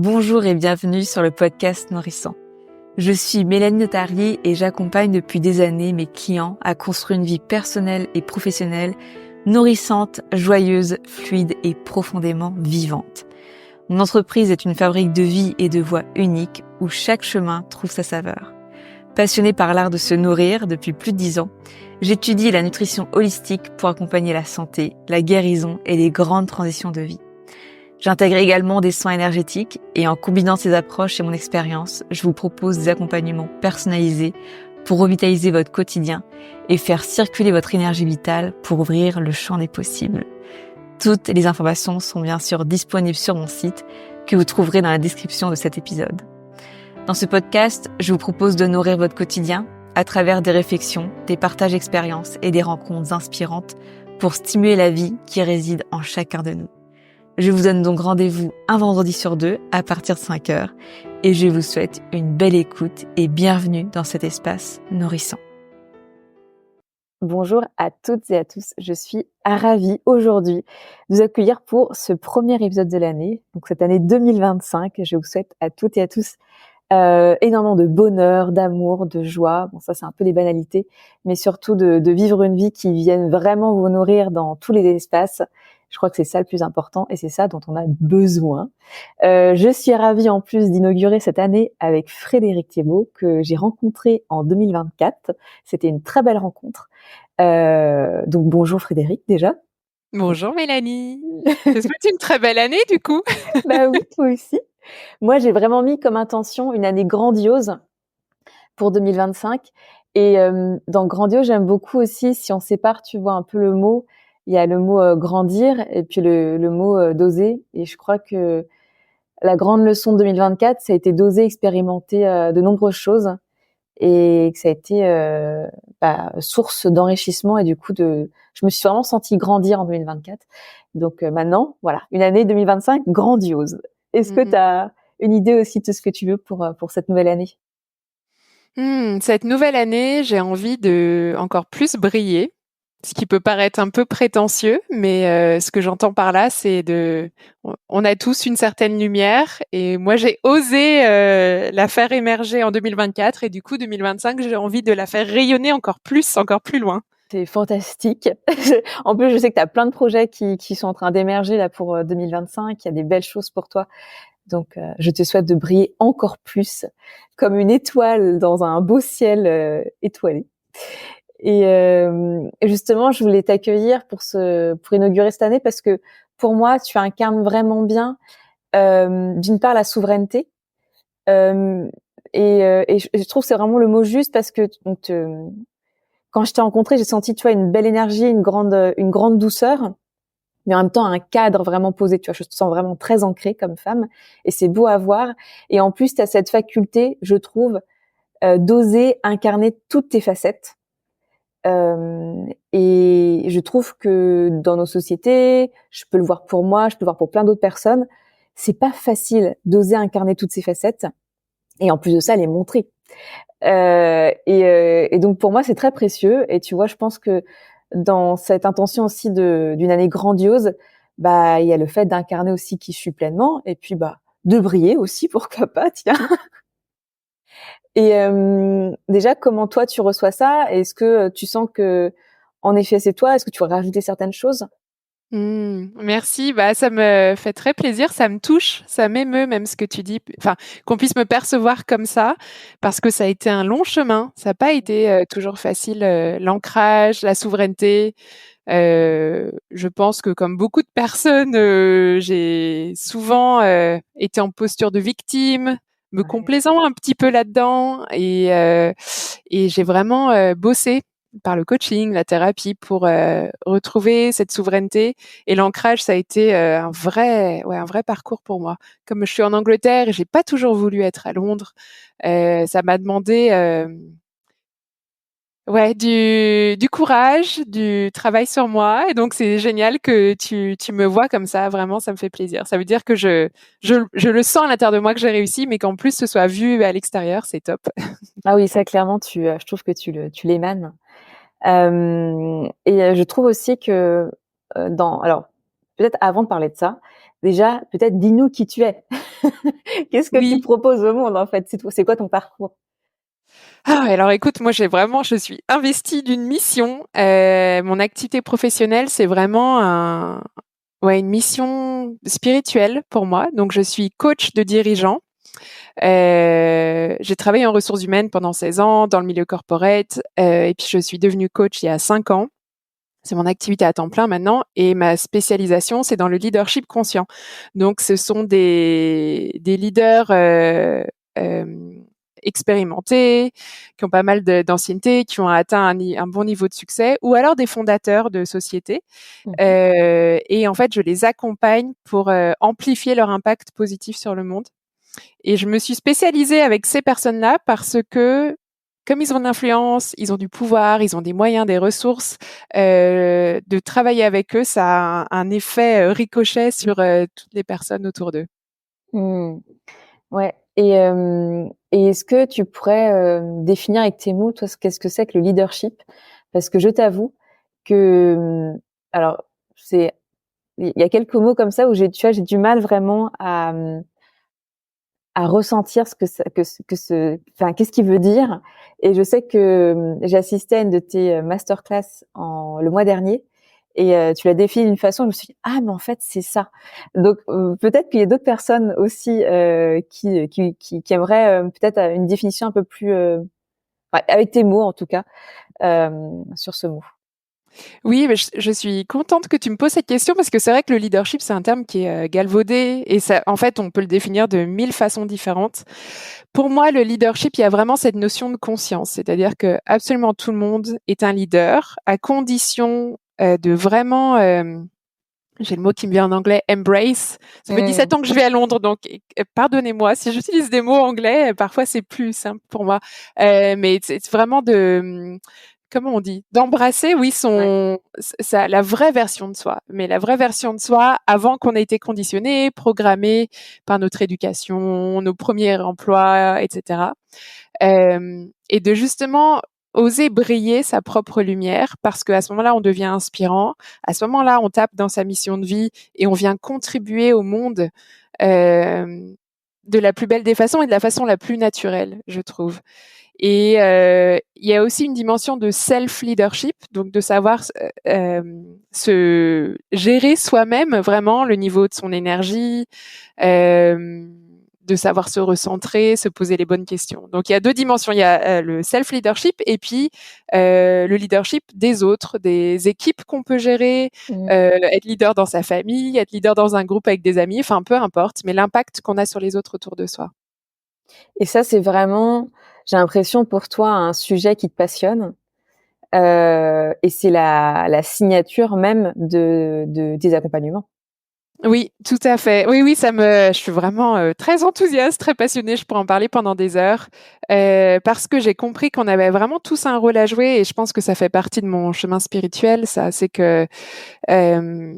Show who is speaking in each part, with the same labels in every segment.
Speaker 1: Bonjour et bienvenue sur le podcast Nourrissant. Je suis Mélanie Notarié et j'accompagne depuis des années mes clients à construire une vie personnelle et professionnelle nourrissante, joyeuse, fluide et profondément vivante. Mon entreprise est une fabrique de vie et de voix unique où chaque chemin trouve sa saveur. Passionnée par l'art de se nourrir depuis plus de 10 ans, j'étudie la nutrition holistique pour accompagner la santé, la guérison et les grandes transitions de vie. J'intègre également des soins énergétiques et en combinant ces approches et mon expérience, je vous propose des accompagnements personnalisés pour revitaliser votre quotidien et faire circuler votre énergie vitale pour ouvrir le champ des possibles. Toutes les informations sont bien sûr disponibles sur mon site que vous trouverez dans la description de cet épisode. Dans ce podcast, je vous propose de nourrir votre quotidien à travers des réflexions, des partages d'expériences et des rencontres inspirantes pour stimuler la vie qui réside en chacun de nous. Je vous donne donc rendez-vous un vendredi sur 2 à partir de 5h et je vous souhaite une belle écoute et bienvenue dans cet espace nourrissant. Bonjour à toutes et à tous, je suis ravie aujourd'hui de vous accueillir pour ce premier épisode de l'année, donc cette année 2025. Je vous souhaite à toutes et à tous énormément de bonheur, d'amour, de joie. Bon, ça c'est un peu les banalités, mais surtout de vivre une vie qui vienne vraiment vous nourrir dans tous les espaces. Je crois que c'est ça le plus important et c'est ça dont on a besoin. Je suis ravie en plus d'inaugurer cette année avec Frédéric Thiebaud que j'ai rencontré en 2024. C'était une très belle rencontre. Donc bonjour Frédéric déjà.
Speaker 2: Bonjour Mélanie. Je te souhaite une très belle année du coup.
Speaker 1: Bah oui, toi aussi. Moi j'ai vraiment mis comme intention une année grandiose pour 2025. Et dans grandiose, j'aime beaucoup aussi, si on sépare, tu vois, un peu le mot, il y a le mot grandir et puis le mot d'oser. Et je crois que la grande leçon de 2024, ça a été d'oser expérimenter de nombreuses choses et que ça a été source d'enrichissement et du coup je me suis vraiment sentie grandir en 2024. Donc maintenant, voilà, une année 2025 grandiose. Est-ce que tu as une idée aussi de ce que tu veux pour cette nouvelle année?
Speaker 2: Cette nouvelle année, j'ai envie de encore plus briller, ce qui peut paraître un peu prétentieux, mais ce que j'entends par là, c'est on a tous une certaine lumière et moi j'ai osé la faire émerger en 2024 et du coup 2025, j'ai envie de la faire rayonner encore plus loin.
Speaker 1: C'est fantastique. En plus, je sais que tu as plein de projets qui sont en train d'émerger là pour 2025. Il y a des belles choses pour toi. Donc, je te souhaite de briller encore plus comme une étoile dans un beau ciel étoilé. Et justement, je voulais t'accueillir pour inaugurer cette année parce que pour moi, tu incarnes vraiment bien, d'une part, la souveraineté. Et je trouve que c'est vraiment le mot juste parce que quand je t'ai rencontré, j'ai senti, tu vois, une belle énergie, une grande douceur, mais en même temps un cadre vraiment posé. Tu vois, je te sens vraiment très ancrée comme femme, et c'est beau à voir. Et en plus, tu as cette faculté, je trouve, d'oser incarner toutes tes facettes. Et je trouve que dans nos sociétés, je peux le voir pour moi, je peux le voir pour plein d'autres personnes, c'est pas facile d'oser incarner toutes ces facettes, et en plus de ça, les montrer. Et donc pour moi c'est très précieux et tu vois je pense que dans cette intention aussi d'une année grandiose, bah il y a le fait d'incarner aussi qui je suis pleinement et puis bah de briller aussi pourquoi pas tiens. Et déjà comment toi tu reçois ça? Est-ce que tu sens que en effet c'est toi? Est-ce que tu veux rajouter certaines choses?
Speaker 2: Merci, bah ça me fait très plaisir, ça me touche, ça m'émeut même ce que tu dis, enfin qu'on puisse me percevoir comme ça, parce que ça a été un long chemin, ça n'a pas été toujours facile, l'ancrage, la souveraineté. Je pense que comme beaucoup de personnes, j'ai souvent été en posture de victime, me complaisant un petit peu là-dedans, et j'ai vraiment bossé par le coaching, la thérapie pour retrouver cette souveraineté et l'ancrage. Ça a été un vrai parcours pour moi. Comme je suis en Angleterre et j'ai pas toujours voulu être à Londres, ça m'a demandé du courage, du travail sur moi, et donc c'est génial que tu me vois comme ça. Vraiment, ça me fait plaisir. Ça veut dire que je le sens à l'intérieur de moi que j'ai réussi, mais qu'en plus ce soit vu à l'extérieur, c'est top.
Speaker 1: Ah oui ça clairement je trouve que tu l'émanes. Et je trouve aussi que alors peut-être avant de parler de ça, déjà, peut-être dis-nous qui tu es. Qu'est-ce que tu
Speaker 2: Oui.
Speaker 1: proposes au monde, en fait? C'est quoi ton parcours?
Speaker 2: Ah, alors écoute, moi je suis investie d'une mission. Mon activité professionnelle, c'est vraiment une mission spirituelle pour moi. Donc je suis coach de dirigeants. J'ai travaillé en ressources humaines pendant 16 ans dans le milieu corporate, et puis je suis devenue coach il y a 5 ans. C'est mon activité à temps plein maintenant et ma spécialisation, c'est dans le leadership conscient. Donc ce sont des leaders, expérimentés, qui ont pas mal d'ancienneté, qui ont atteint un bon niveau de succès, ou alors des fondateurs de sociétés.
Speaker 1: Mmh.
Speaker 2: Et en fait, je les accompagne pour, amplifier leur impact positif sur le monde. Et je me suis spécialisée avec ces personnes-là parce que, comme ils ont de l'influence, ils ont du pouvoir, ils ont des moyens, des ressources, de travailler avec eux, ça a un effet ricochet sur toutes les personnes autour d'eux.
Speaker 1: Mmh. Ouais. Et est-ce que tu pourrais définir avec tes mots, toi, qu'est-ce que c'est que le leadership? Parce que je t'avoue que, alors, c'est, il y a quelques mots comme ça où j'ai du mal vraiment à ressentir ce que ça, enfin, qu'est-ce qu'il veut dire. Et je sais que j'ai assisté à une de tes masterclass le mois dernier. Et tu l'as défini d'une façon, je me suis dit, ah, mais en fait, c'est ça. Donc, peut-être qu'il y a d'autres personnes aussi qui aimeraient peut-être une définition un peu plus, ouais, avec tes mots en tout cas, sur ce mot.
Speaker 2: Oui, mais je suis contente que tu me poses cette question parce que c'est vrai que le leadership, c'est un terme qui est galvaudé et ça, en fait, on peut le définir de 1000 façons différentes. Pour moi, le leadership, il y a vraiment cette notion de conscience, c'est-à-dire que absolument tout le monde est un leader à condition de vraiment j'ai le mot qui me vient en anglais, embrace. Ça fait 17 ans que je vais à Londres, donc pardonnez-moi si j'utilise des mots anglais. Parfois, c'est plus simple pour moi. Mais c'est vraiment comment on dit, d'embrasser, oui,
Speaker 1: Ouais.
Speaker 2: la vraie version de soi. Mais la vraie version de soi avant qu'on ait été conditionné, programmé par notre éducation, nos premiers emplois, etc. Et de justement oser briller sa propre lumière parce qu'à ce moment-là, on devient inspirant. À ce moment-là, on tape dans sa mission de vie et on vient contribuer au monde de la plus belle des façons et de la façon la plus naturelle, je trouve. Et il y a aussi une dimension de self-leadership, donc de savoir se gérer soi-même vraiment le niveau de son énergie, euh, de savoir se recentrer, se poser les bonnes questions. Donc il y a deux dimensions, il y a le self-leadership et puis le leadership des autres, des équipes qu'on peut gérer,
Speaker 1: Mmh.
Speaker 2: être leader dans sa famille, être leader dans un groupe avec des amis, enfin peu importe, mais l'impact qu'on a sur les autres autour de soi.
Speaker 1: Et ça, c'est vraiment, j'ai l'impression pour toi, un sujet qui te passionne. Et c'est la signature même de tes accompagnements.
Speaker 2: Oui, tout à fait. Oui, oui, je suis vraiment très enthousiaste, très passionnée. Je pourrais en parler pendant des heures parce que j'ai compris qu'on avait vraiment tous un rôle à jouer et je pense que ça fait partie de mon chemin spirituel. Ça, c'est que euh,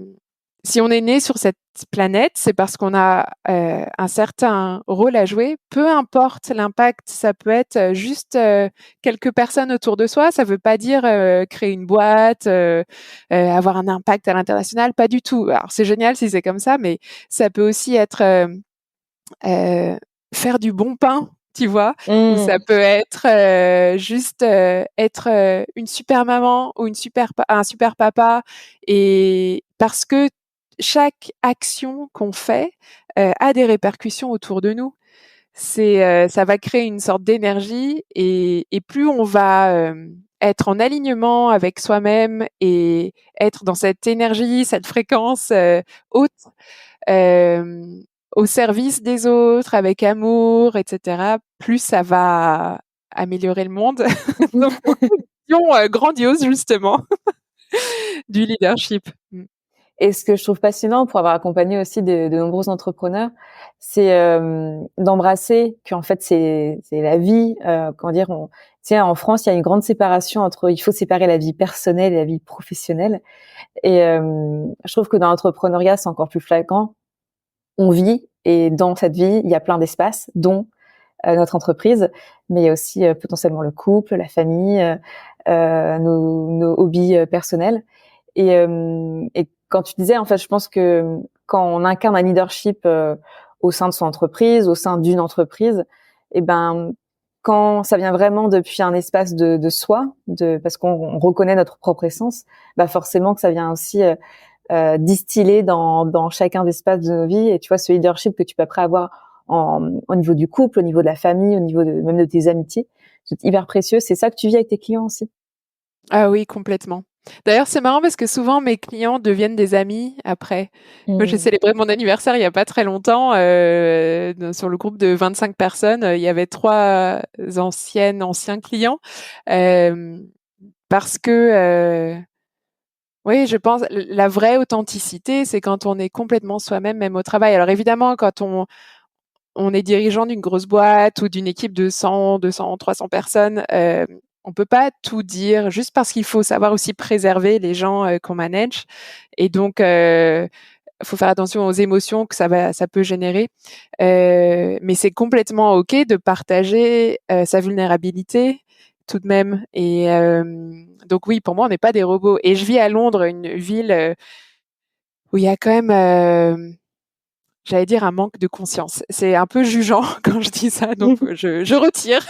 Speaker 2: si on est né sur cette planète, c'est parce qu'on a un certain rôle à jouer. Peu importe l'impact, ça peut être juste quelques personnes autour de soi. Ça ne veut pas dire créer une boîte, avoir un impact à l'international, pas du tout. Alors c'est génial si c'est comme ça, mais ça peut aussi être euh, faire du bon pain. Tu vois, ou ça
Speaker 1: Mmh.
Speaker 2: peut être juste être une super maman ou un super papa, et parce que chaque action qu'on fait a des répercussions autour de nous. Ça va créer une sorte d'énergie et plus on va être en alignement avec soi-même et être dans cette énergie, cette fréquence haute, euh, au service des autres, avec amour, etc., plus ça va améliorer le monde. Donc, beaucoup de visions grandioses, justement, du leadership. Mm.
Speaker 1: Et ce que je trouve passionnant pour avoir accompagné aussi de nombreux entrepreneurs, c'est d'embrasser qu'en fait c'est la vie. Comment dire, tu sais, en France, il y a une grande séparation entre, il faut séparer la vie personnelle et la vie professionnelle. Et je trouve que dans l'entrepreneuriat, c'est encore plus flagrant. On vit et dans cette vie, il y a plein d'espaces, dont notre entreprise, mais il y a aussi potentiellement le couple, la famille, nos hobbies personnels. Et quand tu disais, en fait, je pense que quand on incarne un leadership au sein de son entreprise, au sein d'une entreprise, et ben quand ça vient vraiment depuis un espace de soi, parce qu'on reconnaît notre propre essence, bah forcément que ça vient aussi distiller dans chacun des espaces de nos vies. Et tu vois, ce leadership que tu peux après avoir au niveau du couple, au niveau de la famille, au niveau même de tes amitiés, c'est hyper précieux. C'est ça que tu vis avec tes clients aussi.
Speaker 2: Ah oui, complètement. D'ailleurs, c'est marrant parce que souvent mes clients deviennent des amis après. Moi, j'ai célébré mon anniversaire il y a pas très longtemps, sur le groupe de 25 personnes, il y avait 3 anciens clients, hem, parce que, oui, je pense la vraie authenticité, c'est quand on est complètement soi-même, même au travail. Alors évidemment, quand on est dirigeant d'une grosse boîte ou d'une équipe de 100, 200, 300 personnes, on peut pas tout dire juste parce qu'il faut savoir aussi préserver les gens, qu'on manage et donc faut faire attention aux émotions que ça peut générer. Mais c'est complètement OK de partager, sa vulnérabilité tout de même et donc oui, pour moi, on n'est pas des robots et je vis à Londres, une ville, où il y a quand même, j'allais dire un manque de conscience. C'est un peu jugeant quand je dis ça, donc je retire.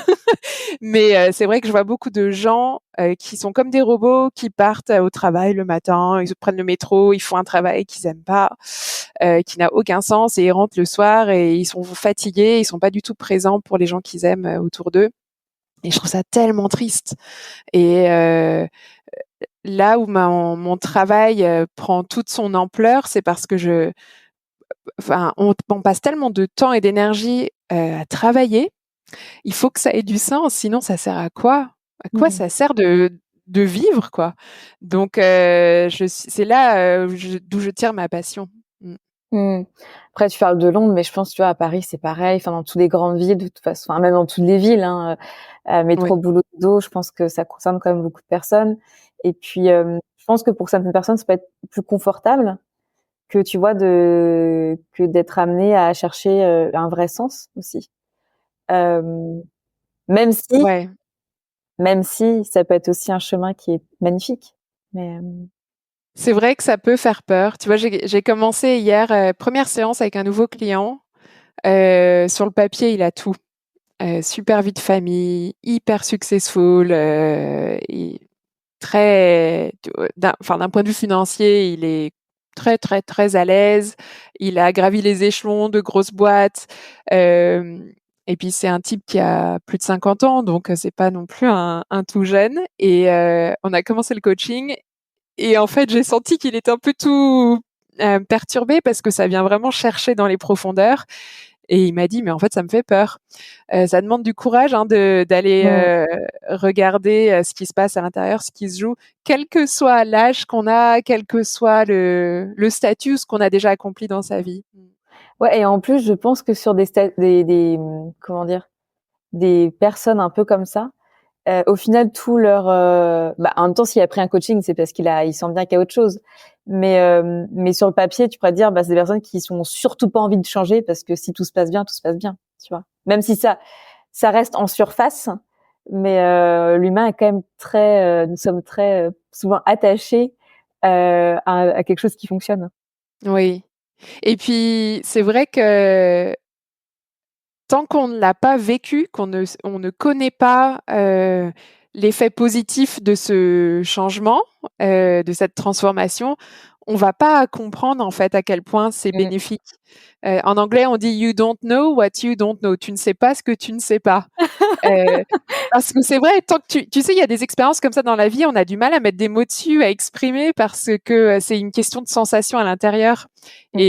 Speaker 2: Mais c'est vrai que je vois beaucoup de gens qui sont comme des robots, qui partent au travail le matin, ils se prennent le métro, ils font un travail qu'ils aiment pas, qui n'a aucun sens, et ils rentrent le soir et ils sont fatigués, ils sont pas du tout présents pour les gens qu'ils aiment autour d'eux. Et je trouve ça tellement triste. Et là où mon travail prend toute son ampleur, c'est parce que enfin, on passe tellement de temps et d'énergie à travailler. Il faut que ça ait du sens, sinon ça sert à quoi? À quoi
Speaker 1: Mhm.
Speaker 2: ça sert de vivre, quoi? Donc c'est là, d'où je tire ma passion. Mmh.
Speaker 1: Hmm. Après, tu parles de Londres, mais je pense, tu vois, à Paris, c'est pareil. Enfin, dans toutes les grandes villes, de toute façon, enfin, même dans toutes les villes, hein,
Speaker 2: Oui,
Speaker 1: métro, boulot, dodo, je pense que ça concerne quand même beaucoup de personnes. Et puis, je pense que pour certaines personnes, ça peut être plus confortable que, tu vois, que d'être amené à chercher un vrai sens aussi. Euh, même si,
Speaker 2: ouais.
Speaker 1: même si ça peut être aussi un chemin qui est magnifique. Mais,
Speaker 2: C'est vrai que ça peut faire peur. Tu vois, j'ai commencé hier, 1re séance avec un nouveau client. Sur le papier, il a tout. Super vie de famille, hyper successful, très d'un point de vue financier, il est très, très, très à l'aise. Il a gravi les échelons de grosses boîtes, hem et puis c'est un type qui a plus de 50 ans, donc c'est pas non plus un tout jeune et on a commencé le coaching et en fait, j'ai senti qu'il était un peu tout, perturbé parce que ça vient vraiment chercher dans les profondeurs et il m'a dit: «Mais en fait, ça me fait peur». Ça demande du courage, hein, d'aller,
Speaker 1: mm.
Speaker 2: regarder, ce qui se passe à l'intérieur, ce qui se joue, quel que soit l'âge qu'on a, quel que soit le statut, ce qu'on a déjà accompli dans sa vie. Mmh.
Speaker 1: Ouais, et en plus, je pense que sur comment dire, des personnes un peu comme ça, au final, tout leur, en même temps, s'il a pris un coaching, c'est parce il sent bien qu'il y a autre chose. Mais sur le papier, tu pourrais te dire, c'est des personnes qui sont surtout pas envie de changer parce que si tout se passe bien, tout se passe bien, tu vois. Même si ça reste en surface, mais l'humain est quand même nous sommes très souvent attachés à quelque chose qui fonctionne.
Speaker 2: Oui et puis c'est vrai que tant qu'on ne l'a pas vécu, on ne connaît pas, l'effet positif de ce changement, de cette transformation, on va pas comprendre en fait à quel point c'est
Speaker 1: Mm.
Speaker 2: bénéfique. En anglais, on dit: «You don't know what you don't know». Tu ne sais pas ce que tu ne sais pas. Heu, Parce que c'est vrai, tant que tu sais, il y a des expériences comme ça dans la vie, on a du mal à mettre des mots dessus, à exprimer parce que, c'est une question de sensation à l'intérieur
Speaker 1: Mm.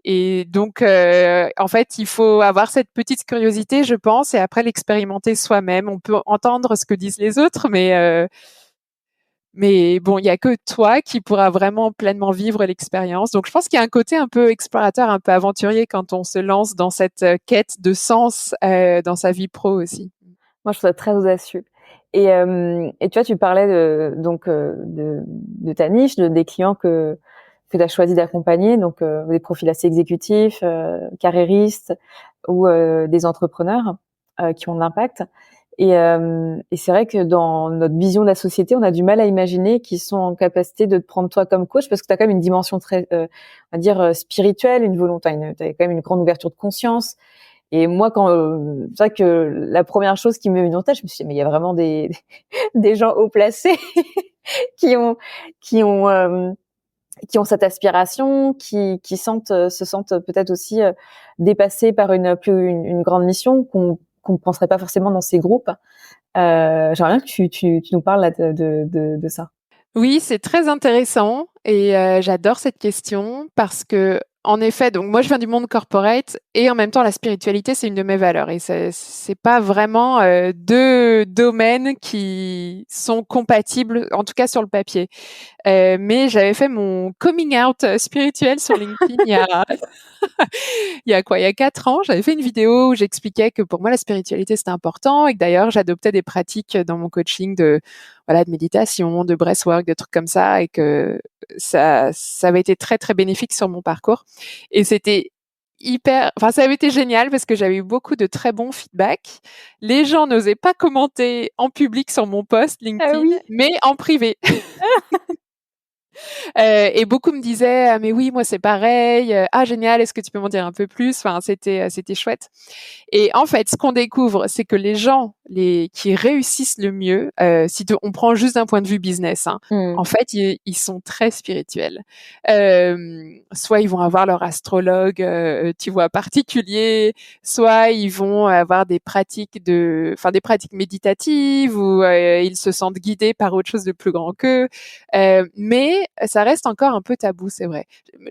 Speaker 2: et donc en fait, il faut avoir cette petite curiosité, je pense et après l'expérimenter soi-même. On peut entendre ce que disent les autres, mais bon, il y a que toi qui pourras vraiment pleinement vivre l'expérience. Donc je pense qu'il y a un côté un peu explorateur, un peu aventurier quand on se lance dans cette, quête de sens, dans sa vie pro aussi.
Speaker 1: Moi, je trouve ça très audacieux. Et tu vois, tu parlais de ta niche, des clients que tu as choisi d'accompagner, donc des profils assez exécutifs, carriéristes ou des entrepreneurs qui ont de l'impact. Et c'est vrai que dans notre vision de la société, on a du mal à imaginer qu'ils sont en capacité de te prendre toi comme coach, parce que tu as quand même une dimension très, on va dire, spirituelle, une volonté, t'as quand même une grande ouverture de conscience. Et moi, c'est vrai que la première chose qui m'est venue en tête, je me suis dit, mais il y a vraiment des gens haut placés qui ont, qui ont, euh, qui ont cette aspiration, qui se sentent peut-être aussi dépassés par une grande mission qu'on ne penserait pas forcément dans ces groupes. J'aimerais bien que tu nous parles là, de ça.
Speaker 2: Oui, c'est très intéressant et j'adore cette question parce que, en effet, donc moi je viens du monde corporate et en même temps la spiritualité c'est une de mes valeurs et c'est pas vraiment deux domaines qui sont compatibles, en tout cas sur le papier. Mais j'avais fait mon coming out spirituel sur LinkedIn il y a quoi? Il y a 4 ans, j'avais fait une vidéo où j'expliquais que pour moi la spiritualité c'était important et que d'ailleurs j'adoptais des pratiques dans mon coaching de voilà de méditation, de breathwork, de trucs comme ça et que ça avait été très très bénéfique sur mon parcours et c'était enfin ça avait été génial parce que j'avais eu beaucoup de très bons feedbacks. Les gens n'osaient pas commenter en public sur mon post
Speaker 1: Ah
Speaker 2: LinkedIn,
Speaker 1: oui.
Speaker 2: mais en privé. Et beaucoup me disaient: «Ah mais oui, moi c'est pareil, ah génial, est-ce que tu peux m'en dire un peu plus?» Enfin, c'était chouette. Et en fait, ce qu'on découvre, c'est que les gens qui réussissent le mieux, si on prend juste d'un point de vue business, hein,
Speaker 1: Mm.
Speaker 2: en fait, ils sont très spirituels. Soit ils vont avoir leur astrologue, tu vois, particulier, soit ils vont avoir des pratiques méditatives ou ils se sentent guidés par autre chose de plus grand qu'eux. Mais ça reste encore un peu tabou, c'est vrai.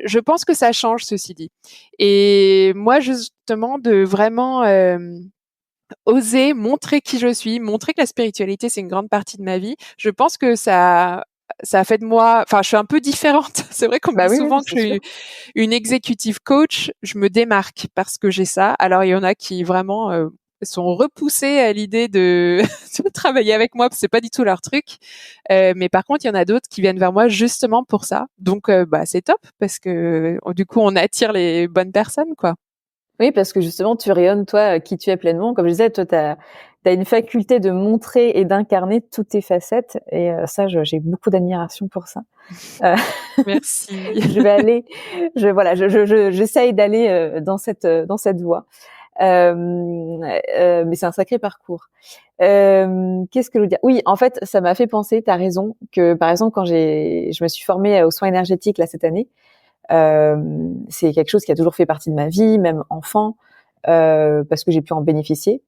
Speaker 2: Je pense que ça change, ceci dit. Et moi, justement, de vraiment oser montrer qui je suis, montrer que la spiritualité, c'est une grande partie de ma vie, je pense que ça a fait de moi, enfin, je suis un peu différente. C'est vrai qu'on me
Speaker 1: Bah
Speaker 2: dit
Speaker 1: oui, oui,
Speaker 2: souvent que
Speaker 1: c'est
Speaker 2: je
Speaker 1: sûr.
Speaker 2: suis une executive coach. Je me démarque parce que j'ai ça. Alors, il y en a qui vraiment sont repoussés à l'idée de, de travailler avec moi parce que c'est pas du tout leur truc. Mais par contre, il y en a d'autres qui viennent vers moi justement pour ça. Donc, bah, c'est top parce que du coup, on attire les bonnes personnes, quoi.
Speaker 1: Oui, parce que justement, tu rayonnes, toi, qui tu es pleinement. Comme je disais, toi, tu as une faculté de montrer et d'incarner toutes tes facettes. Et ça, j'ai beaucoup d'admiration pour ça. Euh,
Speaker 2: Merci.
Speaker 1: je vais aller, j'essaye d'aller dans cette voie. Mais c'est un sacré parcours. Qu'est-ce que je veux dire? Oui, en fait, ça m'a fait penser, t'as raison, que par exemple, quand je me suis formée aux soins énergétiques là cette année, c'est quelque chose qui a toujours fait partie de ma vie, même enfant, parce que j'ai pu en bénéficier.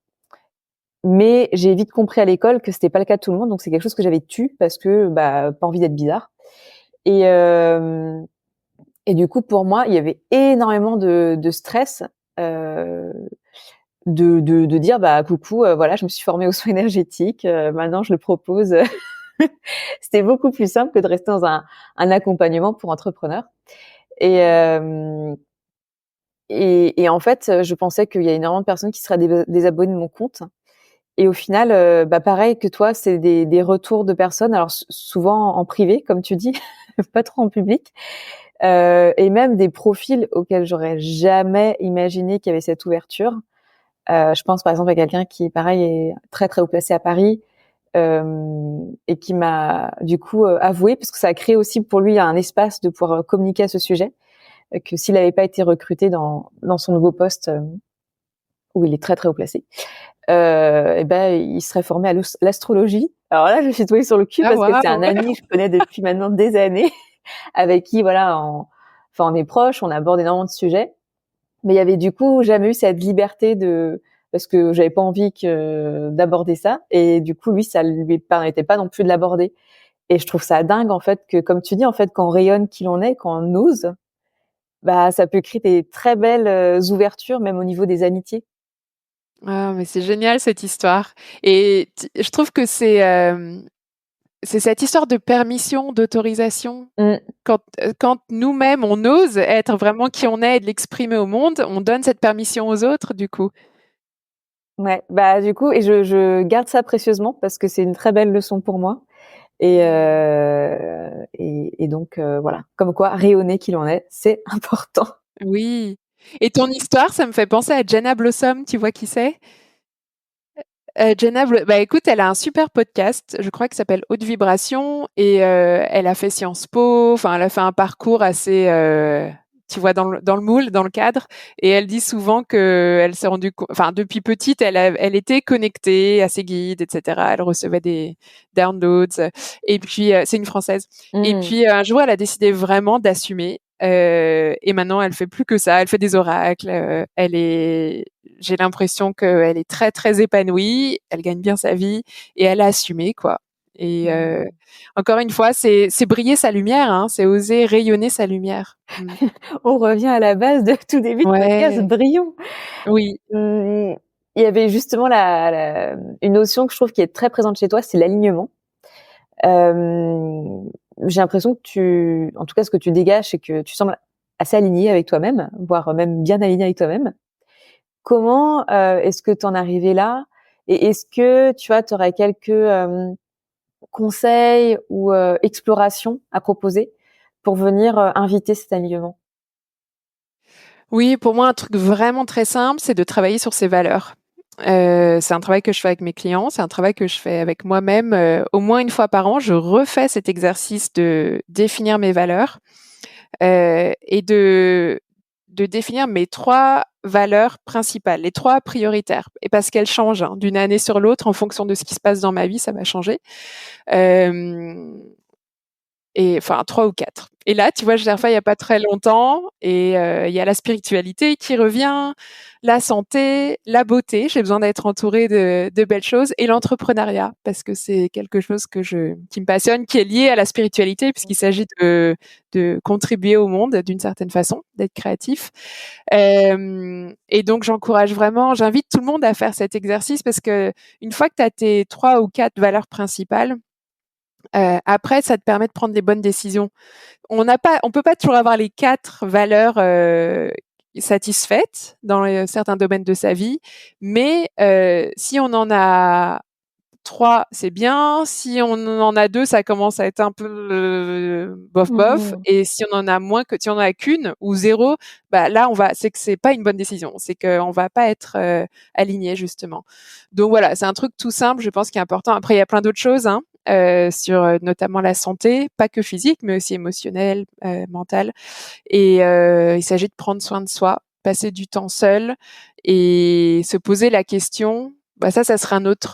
Speaker 1: Mais j'ai vite compris à l'école que c'était pas le cas de tout le monde, donc c'est quelque chose que j'avais tu parce que bah pas envie d'être bizarre. Et euh, et du coup pour moi il y avait énormément de stress, euh, de dire bah coucou, voilà, je me suis formée aux soins énergétiques, maintenant je le propose. C'était beaucoup plus simple que de rester dans un accompagnement pour entrepreneurs. Et euh, et en fait, je pensais qu'il y a énormément de personnes qui seraient désabonnées de mon compte. Et au final, bah pareil que toi, c'est des retours de personnes, alors souvent en privé, comme tu dis, pas trop en public, et même des profils auxquels j'aurais jamais imaginé qu'il y avait cette ouverture. Je pense par exemple à quelqu'un qui, pareil, est très très haut placé à Paris, et qui m'a du coup avoué, parce que ça a créé aussi pour lui un espace de pouvoir communiquer à ce sujet, que s'il n'avait pas été recruté dans son nouveau poste, où il est très très haut placé, et ben il serait formé à l'astrologie. Alors là, je me suis tombée sur le cul
Speaker 2: Ah
Speaker 1: parce que c'est un
Speaker 2: waouh!
Speaker 1: ami que je connais depuis maintenant des années, avec qui voilà, on est proches, on aborde énormément de sujets. Mais il y avait du coup jamais eu cette liberté parce que j'avais pas envie d'aborder ça, et du coup lui ça lui permettait pas non plus de l'aborder. Et je trouve ça dingue en fait que, comme tu dis, en fait quand on rayonne qui l'on est, quand on ose, bah ça peut créer des très belles ouvertures même au niveau des amitiés.
Speaker 2: Ah, mais c'est génial cette histoire et je trouve que c'est cette histoire de permission, d'autorisation.
Speaker 1: Mm.
Speaker 2: Quand nous-mêmes, on ose être vraiment qui on est et de l'exprimer au monde, on donne cette permission aux autres, du coup.
Speaker 1: Ouais, bah du coup, et je garde ça précieusement parce que c'est une très belle leçon pour moi. Et donc voilà, comme quoi rayonner qui l'on est, c'est important.
Speaker 2: Oui et ton histoire, ça me fait penser à Jenna Blossom, tu vois qui c'est? Jenna, bah écoute, elle a un super podcast, je crois, qui s'appelle Haute Vibration, et elle a fait Sciences Po. Enfin, elle a fait un parcours assez, tu vois, dans le moule, dans le cadre. Et elle dit souvent que elle s'est rendue, enfin, depuis petite, elle était connectée à ses guides, etc. Elle recevait des downloads. Et puis, c'est une Française. Et
Speaker 1: Mmh.
Speaker 2: puis un jour, elle a décidé vraiment d'assumer. Et maintenant, elle fait plus que ça. Elle fait des oracles. J'ai l'impression qu'elle est très très épanouie. Elle gagne bien sa vie et elle a assumé quoi. Et
Speaker 1: Mmh.
Speaker 2: encore une fois, c'est briller sa lumière. Hein, c'est oser rayonner sa lumière. Mm.
Speaker 1: On revient à la base de tout début de podcast,
Speaker 2: Ouais.
Speaker 1: brillons.
Speaker 2: Oui.
Speaker 1: Mmh, il y avait justement une notion que je trouve qui est très présente chez toi, c'est l'alignement. J'ai l'impression que en tout cas, ce que tu dégages, c'est que tu sembles assez aligné avec toi-même, voire même bien aligné avec toi-même. Comment est-ce que tu en es arrivé là? Et est-ce que, tu vois, tu aurais quelques conseils ou explorations à proposer pour venir inviter cet alignement?
Speaker 2: Oui, pour moi, un truc vraiment très simple, c'est de travailler sur ses valeurs. C'est un travail que je fais avec mes clients, c'est un travail que je fais avec moi-même. Au moins une fois par an, je refais cet exercice de définir mes valeurs et de définir mes 3 valeurs principales, les 3 prioritaires. Et parce qu'elles changent hein, d'une année sur l'autre en fonction de ce qui se passe dans ma vie, ça va changer. Hem Et enfin 3 ou 4. Et là, tu vois, je l'ai refait il y a pas très longtemps et il y a la spiritualité qui revient, la santé, la beauté, j'ai besoin d'être entourée de belles choses et l'entrepreneuriat parce que c'est quelque chose qui me passionne, qui est lié à la spiritualité puisqu'il s'agit de contribuer au monde d'une certaine façon, d'être créatif. Et donc j'invite tout le monde à faire cet exercice parce qu'une fois que tu as tes 3 ou 4 valeurs principales, après ça te permet de prendre les bonnes décisions. On peut pas toujours avoir les 4 valeurs, satisfaites dans, certains domaines de sa vie, mais si on en a 3, c'est bien. Si on en a 2, ça commence à être un peu, bof bof
Speaker 1: Mmh.
Speaker 2: et si on en a qu'1 ou 0, bah, là, c'est que c'est pas une bonne décision. C'est qu'on va pas être, aligné justement. Donc voilà, c'est un truc tout simple, je pense, qui est important. Après, il y a plein d'autres choses, hein, sur, notamment la santé, pas que physique, mais aussi émotionnelle, mentale et il s'agit de prendre soin de soi, passer du temps seul et se poser la question. Bah ça serait un autre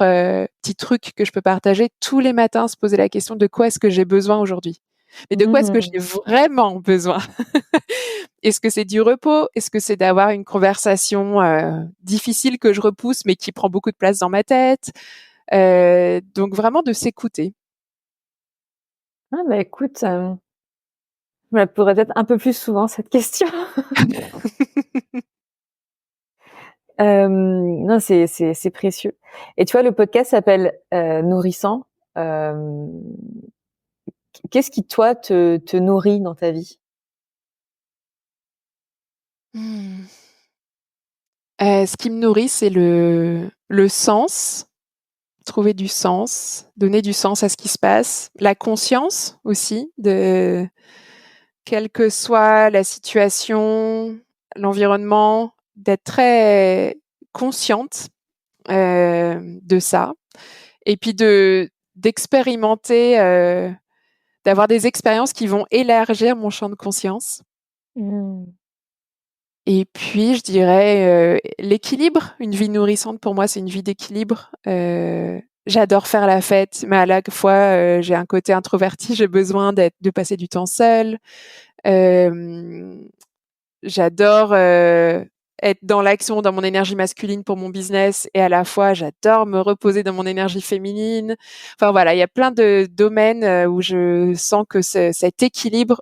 Speaker 2: petit truc que je peux partager tous les matins, se poser la question de quoi est-ce que j'ai besoin aujourd'hui. Mais de quoi est-ce que
Speaker 1: Mmh.
Speaker 2: j'ai vraiment besoin? Est-ce que c'est du repos? Est-ce que c'est d'avoir une conversation difficile que je repousse mais qui prend beaucoup de place dans ma tête? Donc vraiment de s'écouter.
Speaker 1: Ah bah écoute, je me la poserai peut-être un peu plus souvent cette question. Non, c'est précieux. Et tu vois, le podcast s'appelle Nourrissant. Hem, Qu'est-ce qui toi te nourrit dans ta vie?
Speaker 2: Mmh. Ce qui me nourrit, c'est le sens, trouver du sens, donner du sens à ce qui se passe, la conscience aussi de quelle que soit la situation, l'environnement, d'être très consciente, de ça et puis d'expérimenter, d'avoir des expériences qui vont élargir mon champ de conscience.
Speaker 1: Mmh.
Speaker 2: Et puis je dirais, l'équilibre. Une vie nourrissante pour moi, c'est une vie d'équilibre. J'adore faire la fête, mais à la fois, j'ai un côté introverti, j'ai besoin de passer du temps seule. Hem, j'adore, être dans l'action, dans mon énergie masculine pour mon business et à la fois j'adore me reposer dans mon énergie féminine. Enfin voilà, il y a plein de domaines, où je sens que cet équilibre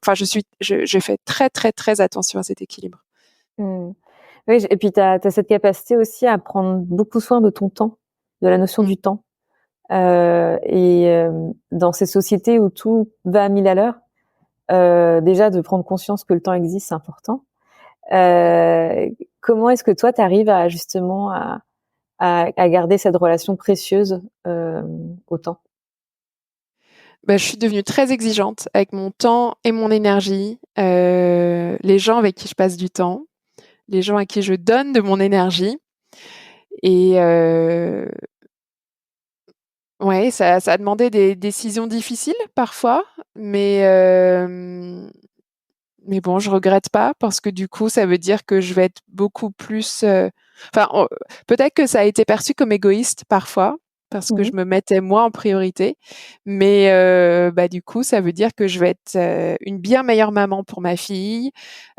Speaker 2: je fais très, très, très attention à cet équilibre.
Speaker 1: Mmh. Oui, et puis tu as cette capacité aussi à prendre beaucoup soin de ton temps, de la notion
Speaker 2: Mmh.
Speaker 1: du temps. Dans ces sociétés où tout va à 1000 à l'heure, déjà de prendre conscience que le temps existe, c'est important. Heu, Comment est-ce que toi tu arrives à justement à garder cette relation précieuse, au temps?
Speaker 2: Bah, je suis devenue très exigeante avec mon temps et mon énergie, les gens avec qui je passe du temps, les gens à qui je donne de mon énergie et Ouais, ça a demandé des décisions difficiles parfois, mais bon, je regrette pas parce que du coup, ça veut dire que je vais être beaucoup plus. Enfin, peut-être que ça a été perçu comme égoïste parfois parce que je
Speaker 1: Mmh.
Speaker 2: me mettais moi en priorité, mais bah du coup, ça veut dire que je vais être une bien meilleure maman pour ma fille,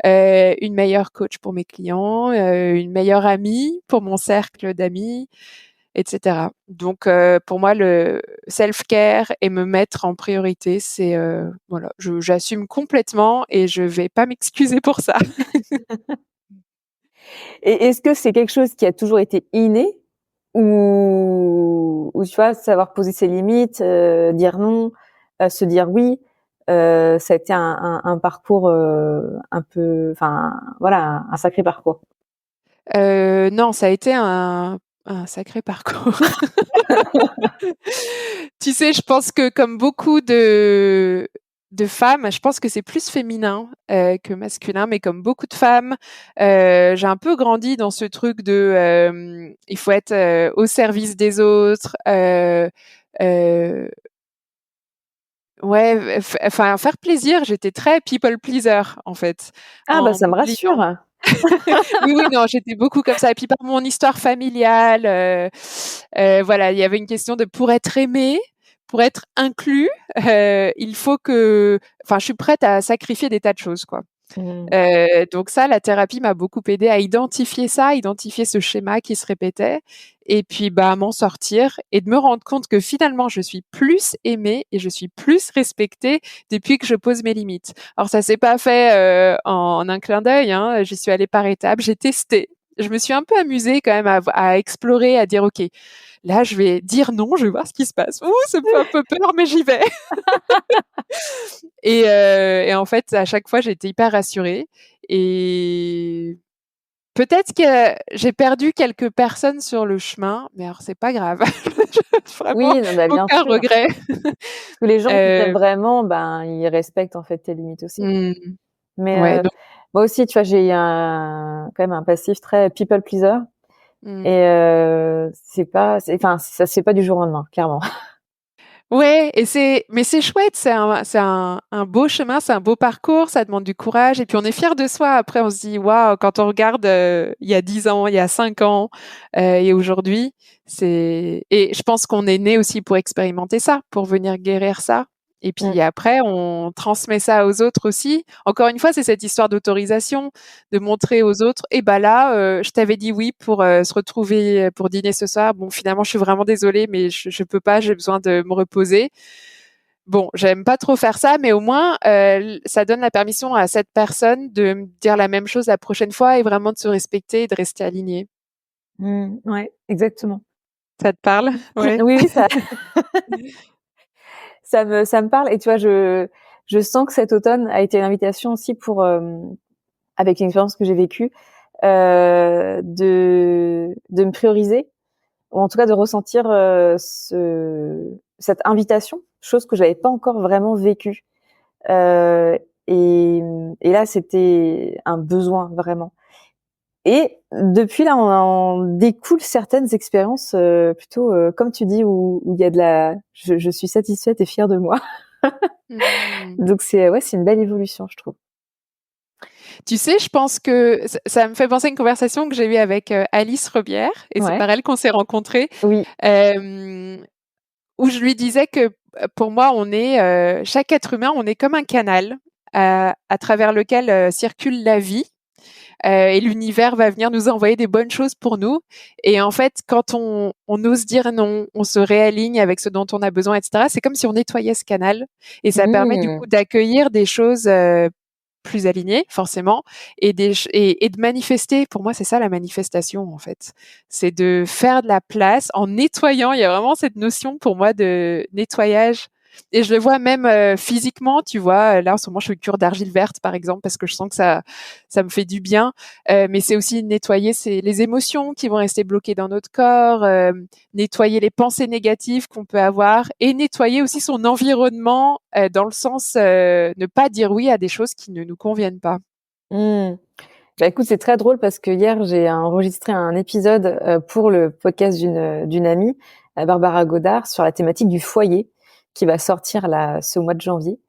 Speaker 2: une meilleure coach pour mes clients, une meilleure amie pour mon cercle d'amis, etc. Donc, pour moi, le self-care et me mettre en priorité, c'est voilà, j'assume complètement et je vais pas m'excuser pour ça.
Speaker 1: Et est-ce que c'est quelque chose qui a toujours été inné ou tu vois, savoir poser ses limites, dire non, se dire oui, ça a été un parcours, un peu enfin voilà, un sacré parcours?
Speaker 2: Non, ça a été un sacré parcours. Tu sais, je pense que comme beaucoup de femmes, je pense que c'est plus féminin, que masculin, mais comme beaucoup de femmes, j'ai un peu grandi dans ce truc de, il faut être, au service des autres, heu, ouais, enfin faire plaisir. J'étais très people pleaser, en fait,
Speaker 1: Ah bah,
Speaker 2: en
Speaker 1: ça me
Speaker 2: oubliant.
Speaker 1: rassure.
Speaker 2: Oui, oui, non, j'étais beaucoup comme ça et puis par mon histoire familiale, voilà, il y avait une question de pour être aimé, pour être inclus, il faut que enfin, je suis prête à sacrifier des tas de choses, quoi.
Speaker 1: Mmh.
Speaker 2: Donc ça, la thérapie m'a beaucoup aidée à identifier ça, identifier ce schéma qui se répétait et puis, bah, à m'en sortir et de me rendre compte que finalement je suis plus aimée et je suis plus respectée depuis que je pose mes limites. Alors ça s'est pas fait, en un clin d'œil, hein, j'y suis allée par étapes, j'ai testé. Je me suis un peu amusée quand même à explorer, à dire: «OK, là je vais dire non, je vais voir ce qui se passe. Ouh, ça me fait un peu peur mais j'y vais». Et en fait, à chaque fois, j'ai été hyper rassurée et peut-être que j'ai perdu quelques personnes sur le chemin, mais alors c'est pas grave. Vraiment
Speaker 1: Oui, non, bah, bien
Speaker 2: aucun
Speaker 1: sûr.
Speaker 2: regret.
Speaker 1: Que les gens qui t'aiment
Speaker 2: Heu,
Speaker 1: vraiment, ben, ils respectent en fait tes limites aussi.
Speaker 2: mmh,
Speaker 1: Mais
Speaker 2: ouais, donc
Speaker 1: moi aussi, tu vois, j'ai quand même un passif très people pleaser
Speaker 2: mmh.
Speaker 1: et enfin, ça se fait pas du jour au lendemain, clairement.
Speaker 2: Ouais et mais c'est chouette, c'est un beau chemin, c'est un beau parcours, ça demande du courage et puis on est fier de soi. Après, on se dit: «Waouh!» quand on regarde, il y a 10 ans, il y a 5 ans, et aujourd'hui, et je pense qu'on est né aussi pour expérimenter ça, pour venir guérir ça et
Speaker 1: Mmh.
Speaker 2: puis après on transmet ça aux autres aussi. Encore une fois, c'est cette histoire d'autorisation, de montrer aux autres: «Et bah là, je t'avais dit oui pour, se retrouver, pour dîner ce soir. Bon, finalement, je suis vraiment désolée, mais je peux pas, j'ai besoin de me reposer». Bon, j'aime pas trop faire ça, mais au moins, ça donne la permission à cette personne de me dire la même chose la prochaine fois et vraiment de se respecter et de rester aligné.
Speaker 1: Mmh. Ouais, exactement.
Speaker 2: Ça te parle? Ouais.
Speaker 1: Oui, oui, ça me parle et tu vois, je sens que cet automne a été une invitation aussi pour, avec une expérience que j'ai vécue, de me prioriser ou en tout cas de ressentir, cette invitation, chose que j'avais pas encore vraiment vécue. Heu et là, c'était un besoin vraiment. Et depuis là, on en découle certaines expériences, plutôt, comme tu dis, où il y a je suis satisfaite et fière de moi.
Speaker 2: Mmh.
Speaker 1: Donc ouais, c'est une belle évolution, je trouve.
Speaker 2: Tu sais, je pense que ça me fait penser à une conversation que j'ai eue avec, Alice Rebière et c'est
Speaker 1: Ouais.
Speaker 2: par elle qu'on s'est rencontrés,
Speaker 1: Oui.
Speaker 2: hem, où je lui disais que, pour moi, chaque être humain, on est comme un canal, à travers lequel, circule la vie. Et l'univers va venir nous envoyer des bonnes choses pour nous. Et en fait, quand on ose dire non, on se réaligne avec ce dont on a besoin, etc. C'est comme si on nettoyait ce canal et ça permet du
Speaker 1: Mmh.
Speaker 2: coup d'accueillir des choses plus alignées, forcément, et de manifester. Pour moi, c'est ça la manifestation, en fait. C'est de faire de la place en nettoyant. Il y a vraiment cette notion pour moi de nettoyage et je le vois même physiquement, tu vois. Là, en ce moment, je fais une cure d'argile verte, par exemple, parce que je sens que ça me fait du bien. Mais c'est aussi nettoyer les émotions qui vont rester bloquées dans notre corps, nettoyer les pensées négatives qu'on peut avoir et nettoyer aussi son environnement dans le sens ne pas dire oui à des choses qui ne nous conviennent pas.
Speaker 1: Mmh. Bah, écoute, c'est très drôle parce que hier, j'ai enregistré un épisode, pour le podcast d'une amie, Barbara Godard, sur la thématique du foyer, qui va sortir là ce mois de janvier.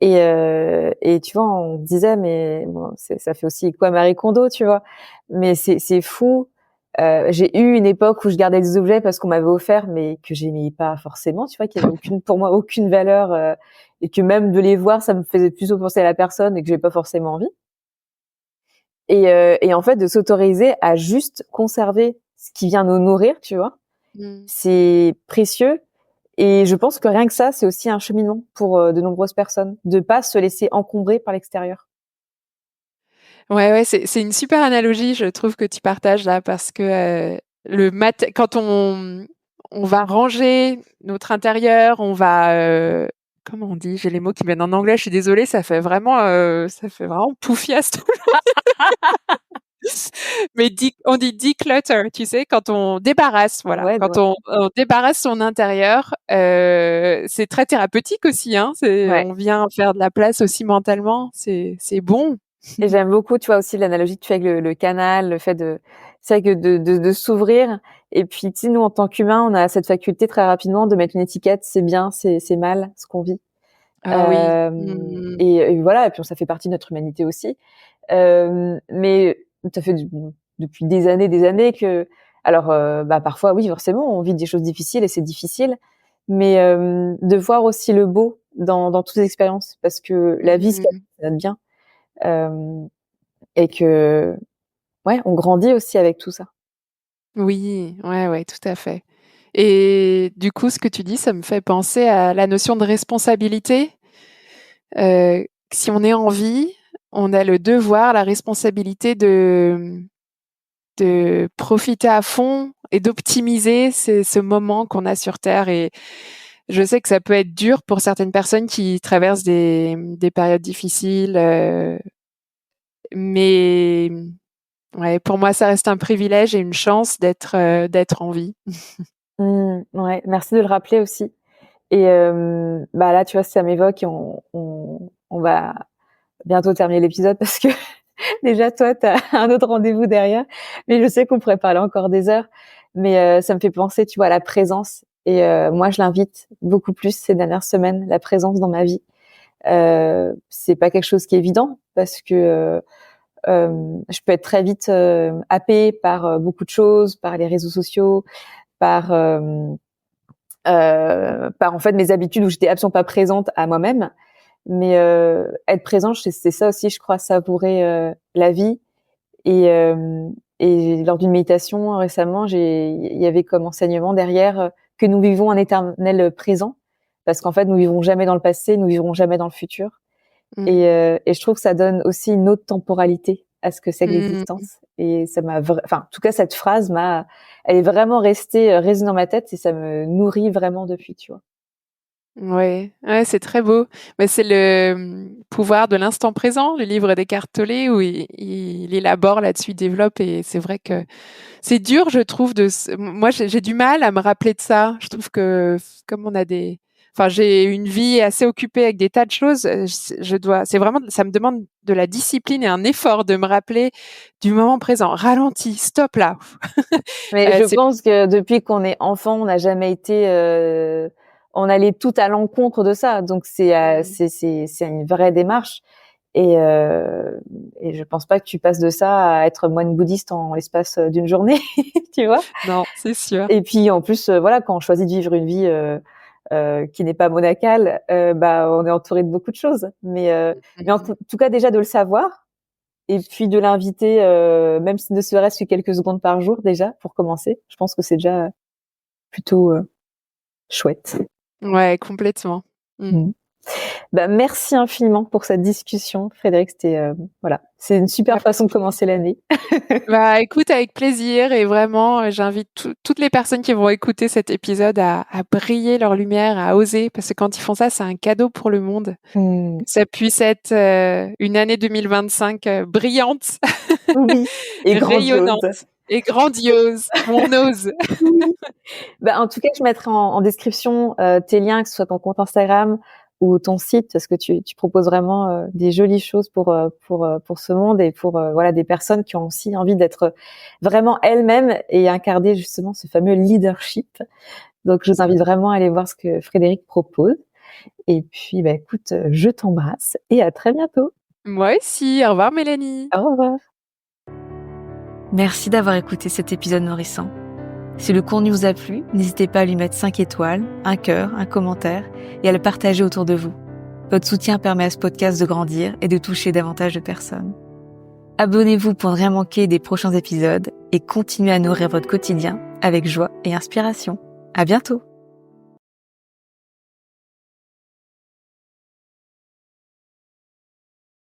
Speaker 1: Et tu vois, on disait, mais bon, ça fait aussi écho à Marie Kondo, tu vois. Mais c'est fou. J'ai eu une époque où je gardais des objets parce qu'on m'avait offert, mais que j'aimais pas forcément, tu vois, qu'il y avait pour moi, aucune valeur, et que même de les voir, ça me faisait plutôt penser à la personne et que j'avais pas forcément envie. Et en fait, de s'autoriser à juste conserver ce qui vient nous nourrir, tu vois, c'est précieux. Et je pense que rien que ça, c'est aussi un cheminement pour de nombreuses personnes, de pas se laisser encombrer par l'extérieur.
Speaker 2: Ouais, c'est une super analogie, je trouve, que tu partages là, parce que quand on va ranger notre intérieur, on va comment on dit? J'ai les mots qui viennent en anglais, je suis désolée, ça fait vraiment poufiasse. Mais on dit declutter, tu sais, quand on débarrasse, voilà.
Speaker 1: Ouais,
Speaker 2: Quand
Speaker 1: ouais.
Speaker 2: on débarrasse son intérieur, c'est très thérapeutique aussi, hein.
Speaker 1: Ouais.
Speaker 2: On vient faire de la place aussi mentalement, c'est bon.
Speaker 1: Et j'aime beaucoup, tu vois, aussi l'analogie que tu fais avec le canal, le fait c'est vrai que de s'ouvrir. Et puis, tu sais, nous, en tant qu'humains, on a cette faculté très rapidement de mettre une étiquette, c'est bien, c'est mal, ce qu'on vit.
Speaker 2: Ah oui. Mmh.
Speaker 1: Et voilà. Et puis, ça fait partie de notre humanité aussi. Mais ça fait depuis des années que, alors, parfois, oui, forcément, on vit des choses difficiles et c'est difficile. Mais de voir aussi le beau dans toutes les expériences, parce que la vie, c'est notre bien. Et que, ouais, on grandit aussi avec tout ça.
Speaker 2: Oui, ouais, tout à fait. Et du coup, ce que tu dis, ça me fait penser à la notion de responsabilité. Si on est en vie, on a le devoir, la responsabilité de profiter à fond et d'optimiser ce moment qu'on a sur Terre. Et je sais que ça peut être dur pour certaines personnes qui traversent des périodes difficiles, mais ouais, pour moi, ça reste un privilège et une chance d'être en vie.
Speaker 1: Ouais, merci de le rappeler aussi. Et là, tu vois, ça m'évoque et on va bientôt terminer l'épisode parce que déjà, toi, tu as un autre rendez-vous derrière. Mais je sais qu'on pourrait parler encore des heures. Mais ça me fait penser, tu vois, à la présence. Et moi, je l'invite beaucoup plus ces dernières semaines, la présence dans ma vie. C'est pas quelque chose qui est évident parce que je peux être très vite happée par beaucoup de choses, par les réseaux sociaux, par par en fait mes habitudes où j'étais absolument pas présente à moi-même. Mais être présent, c'est ça aussi, je crois, savourer la vie. Et, lors d'une méditation récemment, il y avait comme enseignement derrière que nous vivons un éternel présent, parce qu'en fait, nous vivrons jamais dans le passé, nous vivrons jamais dans le futur.
Speaker 2: Mmh.
Speaker 1: Et je trouve que ça donne aussi une autre temporalité à ce que c'est que
Speaker 2: Mmh.
Speaker 1: l'existence. Et ça en tout cas, cette phrase elle est vraiment restée résonnée dans ma tête et ça me nourrit vraiment depuis, tu vois.
Speaker 2: Ouais, c'est très beau. Mais c'est le pouvoir de l'instant présent, le livre d'Eckhart Tolle où il élabore là-dessus, il développe et c'est vrai que c'est dur, je trouve, moi j'ai du mal à me rappeler de ça. Je trouve que comme on a enfin j'ai une vie assez occupée avec des tas de choses, c'est vraiment, ça me demande de la discipline et un effort de me rappeler du moment présent. Ralentis, stop là.
Speaker 1: Mais je
Speaker 2: C'est
Speaker 1: pense que depuis qu'on est enfant, on n'a jamais été, on allait tout à l'encontre de ça. Donc c'est une vraie démarche. Et, euh, et je pense pas que tu passes de ça à être moine bouddhiste en l'espace d'une journée, tu vois.
Speaker 2: non, c'est sûr.
Speaker 1: Et puis en plus, voilà, quand on choisit de vivre une vie qui n'est pas monacale, on est entouré de beaucoup de choses. Mais en tout cas déjà de le savoir et puis de l'inviter, même si ne serait-ce que quelques secondes par jour déjà pour commencer. Je pense que c'est déjà plutôt chouette.
Speaker 2: Ouais, complètement. Mmh.
Speaker 1: Mm. Merci infiniment pour cette discussion, Frédéric. C'était voilà, c'est une super façon de commencer l'année.
Speaker 2: Bah, écoute, avec plaisir et vraiment, j'invite toutes les personnes qui vont écouter cet épisode à briller leur lumière, à oser, parce que quand ils font ça, c'est un cadeau pour le monde.
Speaker 1: Mm.
Speaker 2: Que ça puisse être une année 2025 brillante,
Speaker 1: Oui, et grandiose.
Speaker 2: rayonnante et grandiose. On ose.
Speaker 1: Oui. En tout cas, je mettrai en description tes liens, que ce soit ton compte Instagram ou ton site, parce que tu proposes vraiment des jolies choses pour ce monde et pour voilà des personnes qui ont aussi envie d'être vraiment elles-mêmes et incarner justement ce fameux leadership. Donc, je vous invite vraiment à aller voir ce que Frédéric propose. Et puis, écoute, je t'embrasse et à très bientôt.
Speaker 2: Moi aussi. Au revoir, Mélanie.
Speaker 1: Au revoir. Merci d'avoir écouté cet épisode nourrissant. Si le contenu vous a plu, n'hésitez pas à lui mettre 5 étoiles, un cœur, un commentaire et à le partager autour de vous. Votre soutien permet à ce podcast de grandir et de toucher davantage de personnes. Abonnez-vous pour ne rien manquer des prochains épisodes et continuez à nourrir votre quotidien avec joie et inspiration. À bientôt!